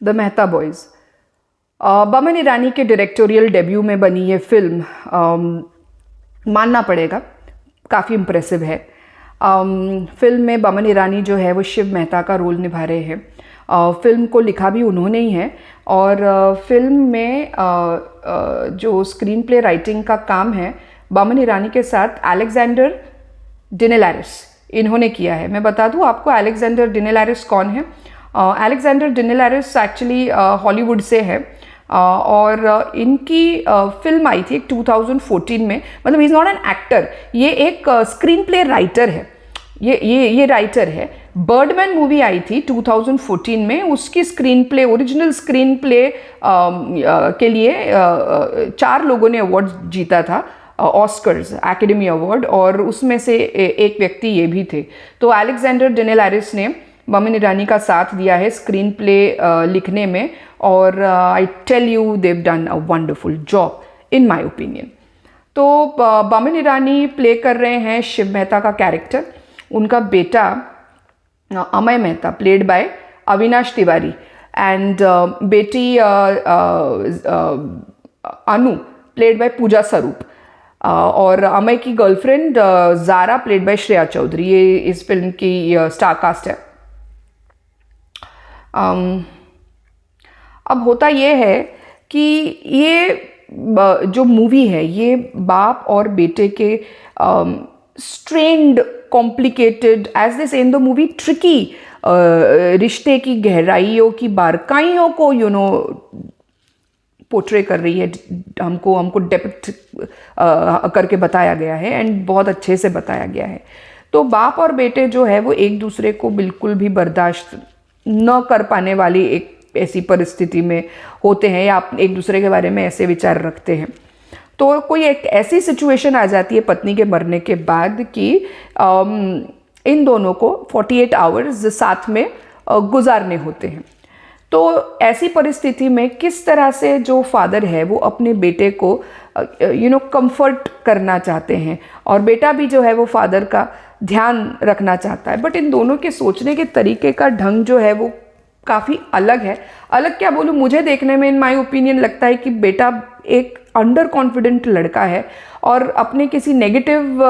The Mehta boys. Boman Irani के directorial debut में बनी ये फिल्म मानना पड़ेगा काफ़ी इम्प्रेसिव है। फिल्म में बमन ईरानी जो है वो शिव मेहता का रोल निभा रहे हैं। फिल्म को लिखा भी उन्होंने ही है और फिल्म में जो स्क्रीन प्ले राइटिंग का काम है बमन ईरानी के साथ अलेक्जेंडर डिनेलारिस इन्होंने किया है। मैं बता दूं आपको अलेक्जेंडर डिनेलारिस कौन है। अलेक्जेंडर डिनेलारिस एक्चुअली हॉलीवुड से है और इनकी फिल्म आई थी 2014 में। मतलब he is not an actor, ये एक स्क्रीन प्ले राइटर है। ये राइटर है। बर्डमैन मूवी आई थी 2014 में, उसकी screen play original screen play के लिए 4 लोगों ने अवार्ड जीता था, ऑस्कर्स एकेडमी अवार्ड, और उसमें से एक व्यक्ति ये भी थे। तो अलेक्जेंडर डिनेलारिस ने बमन ईरानी का साथ दिया है स्क्रीन प्ले लिखने में और I tell you they've done a wonderful job in my opinion. तो बमन ईरानी प्ले कर रहे हैं शिव मेहता का कैरेक्टर। उनका बेटा Amay Mehta played by Avinash Tiwari and बेटी अनु प्लेड बाय पूजा स्वरूप और अमय की girlfriend Zara played by Shreya Chaudhary. ये इस फिल्म की स्टार कास्ट है। अब होता ये है कि ये जो मूवी है ये बाप और बेटे के स्ट्रेन्ड कॉम्प्लिकेटेड एज दे से इन द मूवी ट्रिकी रिश्ते की गहराइयों की बारकाइयों को पोर्ट्रे कर रही है। हमको डेप्थ करके बताया गया है एंड बहुत अच्छे से बताया गया है। तो बाप और बेटे जो है वो एक दूसरे को बिल्कुल भी बर्दाश्त न कर पाने वाली एक ऐसी परिस्थिति में होते हैं या आप एक दूसरे के बारे में ऐसे विचार रखते हैं। तो कोई एक ऐसी सिचुएशन आ जाती है पत्नी के मरने के बाद कि इन दोनों को 48 आवर्स साथ में गुजारने होते हैं। तो ऐसी परिस्थिति में किस तरह से जो फादर है वो अपने बेटे को कंफर्ट करना चाहते हैं और बेटा भी जो है वो फादर का ध्यान रखना चाहता है। बट इन दोनों के सोचने के तरीके का ढंग जो है वो काफ़ी अलग है। अलग क्या बोलूँ, मुझे देखने में इन माय ओपिनियन लगता है कि बेटा एक अंडर कॉन्फिडेंट लड़का है और अपने किसी नेगेटिव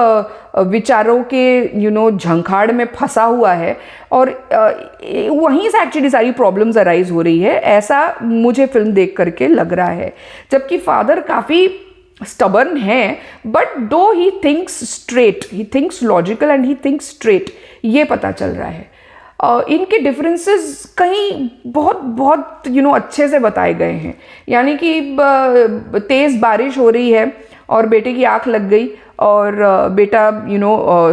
विचारों के झंखाड़ में फंसा हुआ है और वहीं से एक्चुअली सारी प्रॉब्लम्स अराइज हो रही है, ऐसा मुझे फिल्म देख करके लग रहा है। जबकि फादर काफ़ी स्टबर्न है बट दो he thinks straight, he thinks logical and he thinks straight, ये पता चल रहा है। इनके डिफरेंसेस कहीं बहुत बहुत अच्छे से बताए गए हैं। यानी कि तेज़ बारिश हो रही है और बेटे की आंख लग गई और बेटा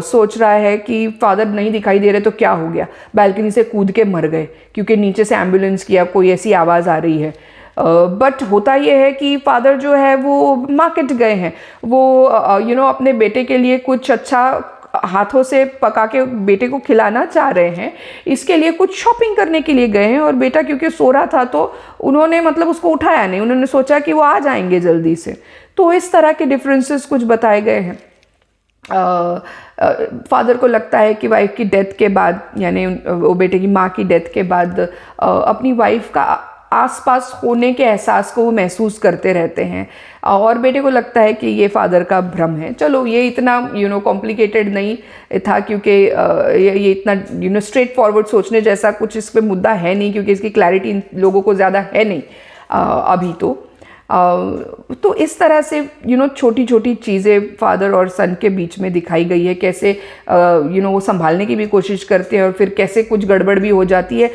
सोच रहा है कि फादर नहीं दिखाई दे रहे तो क्या हो गया, बालकनी से कूद के मर गए क्योंकि नीचे से एम्बुलेंस की या कोई ऐसी आवाज़ आ रही है। बट होता यह है कि फादर जो है वो मार्केट गए हैं, वो अपने बेटे के लिए कुछ अच्छा हाथों से पका के बेटे को खिलाना चाह रहे हैं, इसके लिए कुछ शॉपिंग करने के लिए गए हैं। और बेटा क्योंकि सो रहा था तो उन्होंने मतलब उसको उठाया नहीं, उन्होंने सोचा कि वो आ जाएंगे जल्दी से। तो इस तरह के डिफरेंसेस कुछ बताए गए हैं। फादर को लगता है कि वाइफ की डेथ के बाद, यानी वो बेटे की माँ की डेथ के बाद अपनी वाइफ का आसपास होने के एहसास को वो महसूस करते रहते हैं और बेटे को लगता है कि ये फादर का भ्रम है। चलो ये इतना कॉम्प्लिकेटेड नहीं था क्योंकि ये इतना स्ट्रेट फॉरवर्ड सोचने जैसा कुछ इस पे मुद्दा है नहीं, क्योंकि इसकी क्लैरिटी इन लोगों को ज़्यादा है नहीं अभी तो इस तरह से छोटी छोटी चीज़ें फादर और सन के बीच में दिखाई गई है। कैसे वो संभालने की भी कोशिश करते हैं और फिर कैसे कुछ गड़बड़ भी हो जाती है।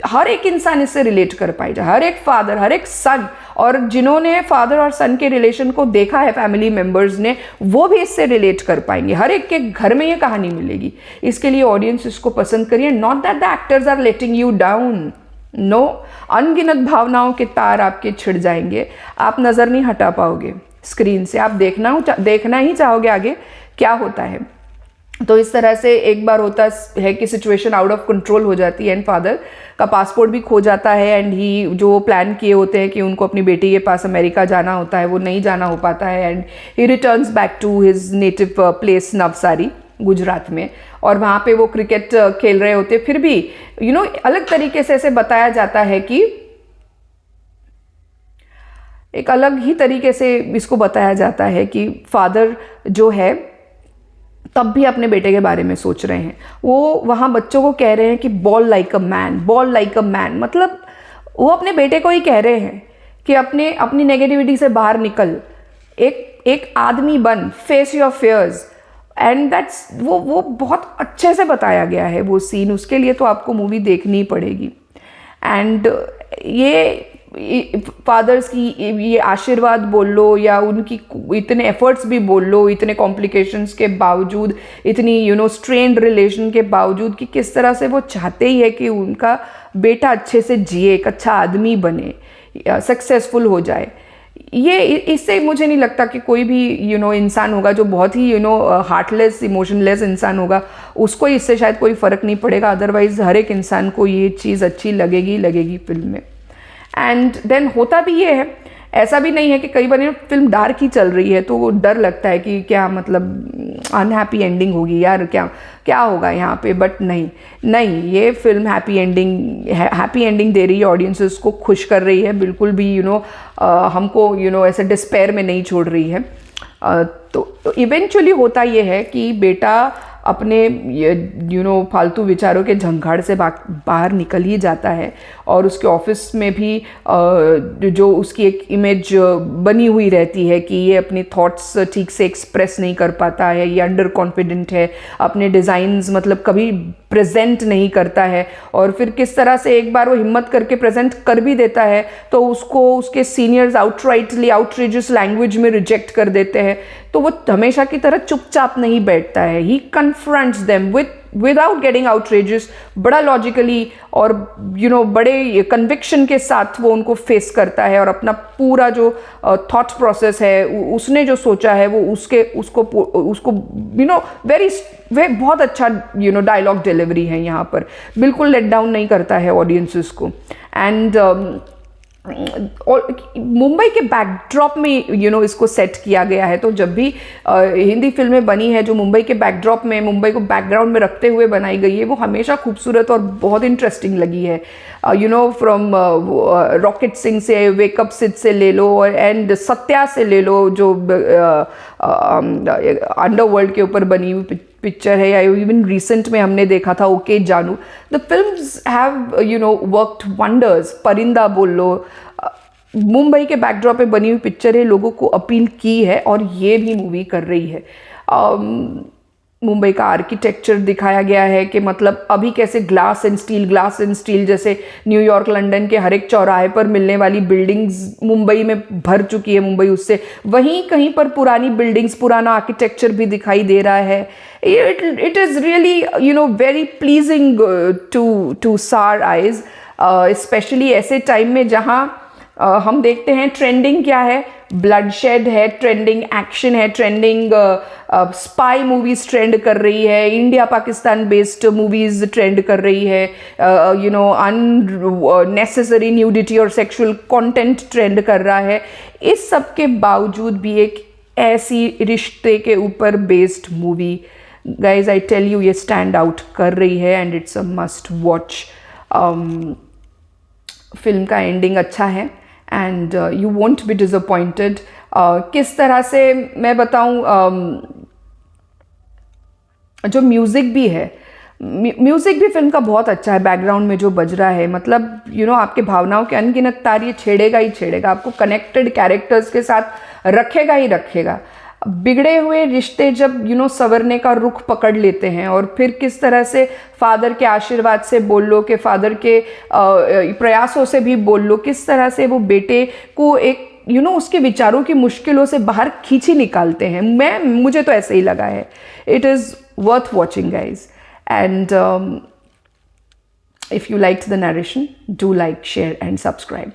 हर एक इंसान इससे रिलेट कर पाएगा, हर एक फादर, हर एक सन, और जिन्होंने फादर और सन के रिलेशन को देखा है फैमिली मेम्बर्स ने, वो भी इससे रिलेट कर पाएंगे। हर एक के घर में ये कहानी मिलेगी। इसके लिए ऑडियंस इसको पसंद करिए। Not that the actors are letting you down, no, अनगिनत भावनाओं के तार आपके छिड़ जाएंगे, आप नज़र नहीं हटा पाओगे स्क्रीन से, आप देखना ही चाहोगे आगे क्या होता है। तो इस तरह से एक बार होता है कि सिचुएशन आउट ऑफ कंट्रोल हो जाती है एंड फादर का पासपोर्ट भी खो जाता है एंड ही जो प्लान किए होते हैं कि उनको अपनी बेटी के पास अमेरिका जाना होता है वो नहीं जाना हो पाता है and he returns back to his native place Navsari Gujarat में, और वहाँ पे वो क्रिकेट खेल रहे होते। फिर भी अलग तरीके से ऐसे बताया जाता है कि एक अलग ही तरीके से इसको बताया जाता है कि फादर जो है तब भी अपने बेटे के बारे में सोच रहे हैं। वो वहाँ बच्चों को कह रहे हैं कि ball like a man, ball like a man, मतलब वो अपने बेटे को ही कह रहे हैं कि अपनी नेगेटिविटी से बाहर निकल, एक आदमी बन, face your fears. And that's वो बहुत अच्छे से बताया गया है वो सीन। उसके लिए तो आपको मूवी देखनी ही पड़ेगी। एंड ये फादर्स की ये आशीर्वाद बोल लो या उनकी इतने एफर्ट्स भी बोल लो, इतने कॉम्प्लिकेशंस के बावजूद, इतनी स्ट्रेन्ड रिलेशन के बावजूद, कि किस तरह से वो चाहते ही है कि उनका बेटा अच्छे से जिए, एक अच्छा आदमी बने, सक्सेसफुल हो जाए। ये इससे मुझे नहीं लगता कि कोई भी इंसान होगा जो बहुत ही हार्टलेस, इमोशनलेस इंसान होगा, उसको इससे शायद कोई फ़र्क नहीं पड़ेगा। अदरवाइज़ हर एक इंसान को ये चीज़ अच्छी लगेगी फिल्म में। एंड देन होता भी ये है, ऐसा भी नहीं है कि कई बार फिल्म डार्क ही चल रही है तो डर लगता है कि क्या मतलब अनहैप्पी एंडिंग होगी यार, क्या होगा यहाँ पे। बट नहीं, ये फिल्म हैप्पी एंडिंग दे रही है, ऑडियंसेस को खुश कर रही है, बिल्कुल भी हमको ऐसे डिस्पेयर में नहीं छोड़ रही है। तो इवेंचुअली होता ये है कि बेटा अपने फालतू विचारों के झंझाड़ से बाहर निकल ही जाता है। और उसके ऑफिस में भी जो उसकी एक इमेज बनी हुई रहती है कि ये अपनी थॉट्स ठीक से एक्सप्रेस नहीं कर पाता है, ये अंडर कॉन्फिडेंट है, अपने डिज़ाइंस मतलब कभी प्रेजेंट नहीं करता है। और फिर किस तरह से एक बार वो हिम्मत करके प्रेजेंट कर भी देता है तो उसको उसके सीनियर्स आउटरीजियस लैंग्वेज में रिजेक्ट कर देते हैं। तो वो हमेशा की तरह चुपचाप नहीं बैठता है, he confronts them without getting outrageous, बड़ा लॉजिकली और बड़े कन्विक्शन के साथ वो उनको फेस करता है और अपना पूरा जो थॉट प्रोसेस है, उसने जो सोचा है वो उसको वे बहुत अच्छा डायलॉग डिलीवरी है यहाँ पर, बिल्कुल लेट डाउन नहीं करता है ऑडियंसेस को। एंड और मुंबई के बैकड्रॉप में इसको सेट किया गया है। तो जब भी हिंदी फिल्में बनी है जो मुंबई के बैकड्रॉप में, मुंबई को बैकग्राउंड में रखते हुए बनाई गई है, वो हमेशा खूबसूरत और बहुत इंटरेस्टिंग लगी है। फ्रॉम रॉकेट सिंह से, वेकअप सिड से ले लो, एंड सत्या से ले लो जो अंडरवर्ल्ड के ऊपर बनी हुई पिक्चर है, या इवन रिसेंट में हमने देखा था ओके जानू। The films have worked wonders. परिंदा बोल लो, मुंबई के बैकड्रॉप पे बनी हुई पिक्चर है, लोगों को अपील की है और ये भी मूवी कर रही है। मुंबई का आर्किटेक्चर दिखाया गया है कि मतलब अभी कैसे ग्लास एंड स्टील जैसे न्यूयॉर्क, लंदन के हर एक चौराहे पर मिलने वाली बिल्डिंग्स मुंबई में भर चुकी है मुंबई उससे। वहीं कहीं पर पुरानी बिल्डिंग्स, पुराना आर्किटेक्चर भी दिखाई दे रहा है। It is really very pleasing to sore eyes, specially ऐसे टाइम में जहाँ हम देखते हैं ट्रेंडिंग क्या है, ब्लडशेड है, ट्रेंडिंग एक्शन है, ट्रेंडिंग स्पाई मूवीज ट्रेंड कर रही है, India Pakistan based movies trend कर रही है, अननेसेसरी न्यूडिटी और सेक्सुअल कंटेंट ट्रेंड कर रहा है। इस सब के बावजूद भी एक ऐसी रिश्ते के ऊपर based movie, guys I tell you, ये स्टैंड आउट कर रही है and it's a must watch. Film का एंडिंग अच्छा है and you won't be disappointed. किस तरह से मैं बताऊं, जो म्यूज़िक भी है, म्यूज़िक भी फिल्म का बहुत अच्छा है। बैकग्राउंड में जो बज रहा है, मतलब आपके भावनाओं के अनगिनत तार ये छेड़ेगा ही छेड़ेगा, आपको कनेक्टेड कैरेक्टर्स के साथ रखेगा ही रखेगा। बिगड़े हुए रिश्ते जब संवरने का रुख पकड़ लेते हैं, और फिर किस तरह से फादर के आशीर्वाद से बोल लो, कि फादर के प्रयासों से भी बोल लो, किस तरह से वो बेटे को एक उसके विचारों की मुश्किलों से बाहर खींची निकालते हैं। मुझे तो ऐसे ही लगा है। It is worth watching guys, and if you liked the narration, do like, share and subscribe.